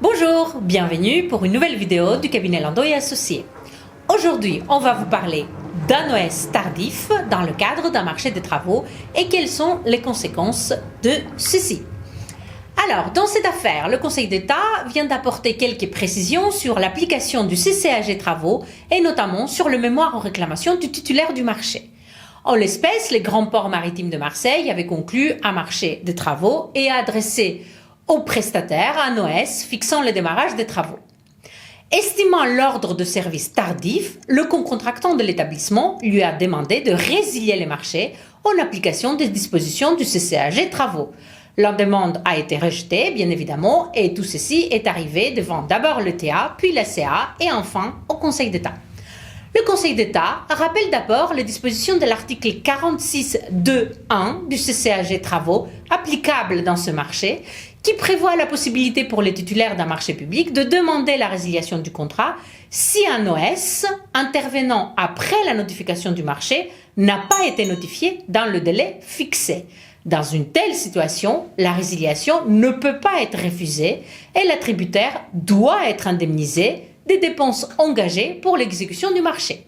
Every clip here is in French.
Bonjour, bienvenue pour une nouvelle vidéo du cabinet Landau et Associés. Aujourd'hui, on va vous parler d'un OS tardif dans le cadre d'un marché des travaux et quelles sont les conséquences de ceci. Alors, dans cette affaire, le Conseil d'État vient d'apporter quelques précisions sur l'application du CCAG travaux et notamment sur le mémoire en réclamation du titulaire du marché. En l'espèce, les grands ports maritimes de Marseille avaient conclu un marché de travaux et adressé au prestataire un OS fixant le démarrage des travaux. Estimant l'ordre de service tardif, le concontractant de l'établissement lui a demandé de résilier les marchés en application des dispositions du CCAG travaux. La demande a été rejetée, bien évidemment, et tout ceci est arrivé devant d'abord le TA, puis la CA et enfin au Conseil d'État. Le Conseil d'État rappelle d'abord les dispositions de l'article 46.2.1 du CCAG travaux applicable dans ce marché qui prévoit la possibilité pour les titulaires d'un marché public de demander la résiliation du contrat si un OS intervenant après la notification du marché n'a pas été notifié dans le délai fixé. Dans une telle situation, la résiliation ne peut pas être refusée et l'attributaire doit être indemnisé des dépenses engagées pour l'exécution du marché.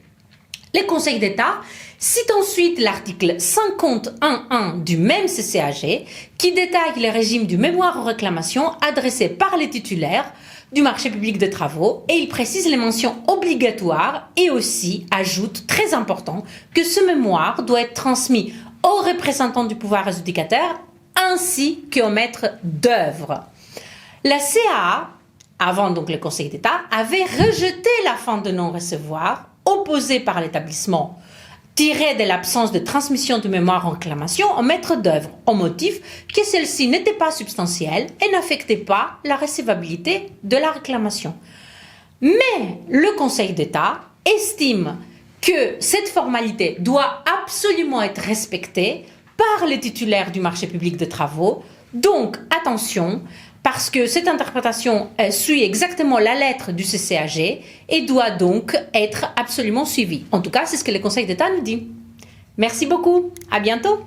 Le Conseil d'État cite ensuite l'article 50.1.1 du même CCAG qui détaille le régime du mémoire en réclamation adressé par les titulaires du marché public de travaux et il précise les mentions obligatoires et aussi ajoute, très important, que ce mémoire doit être transmis aux représentants du pouvoir adjudicateur ainsi qu'au maître d'œuvre. La CAA, avant donc le Conseil d'État, avait rejeté la fin de non-recevoir opposée par l'établissement tirée de l'absence de transmission de mémoire en réclamation au maître d'œuvre, au motif que celle-ci n'était pas substantielle et n'affectait pas la recevabilité de la réclamation. Mais le Conseil d'État estime que cette formalité doit absolument être respectée par les titulaires du marché public de travaux. Donc, attention, parce que cette interprétation suit exactement la lettre du CCAG et doit donc être absolument suivie. En tout cas, c'est ce que le Conseil d'État nous dit. Merci beaucoup, à bientôt.